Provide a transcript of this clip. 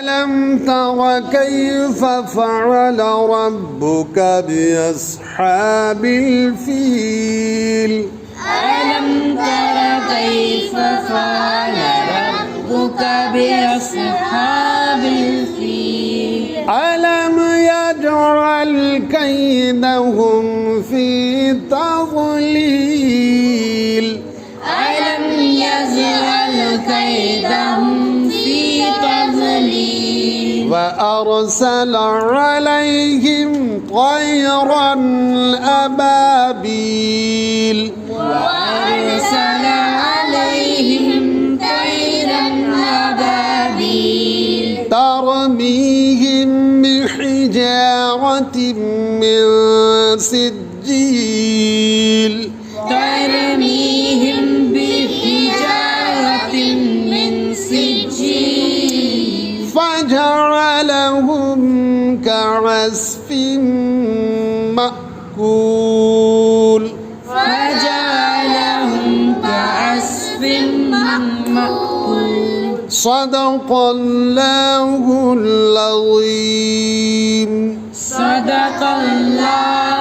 ألم تر كيف فعل ربك بأصحاب الفيل ألم تر كيف فعل ربك بأصحاب الفيل ألم يجعل كيدهم في تضليل ألم يجعل كيدهم في تضليل وأرسل عليهم طيرا أبابيل وأرسل عليهم طيرا أبابيل ترميهم بحجارة من سجيل ترميهم بحجارة من سجيل فجعلهم كعصف مأكول فجعلهم كعصف مأكول. صدق الله العظيم. صدق الله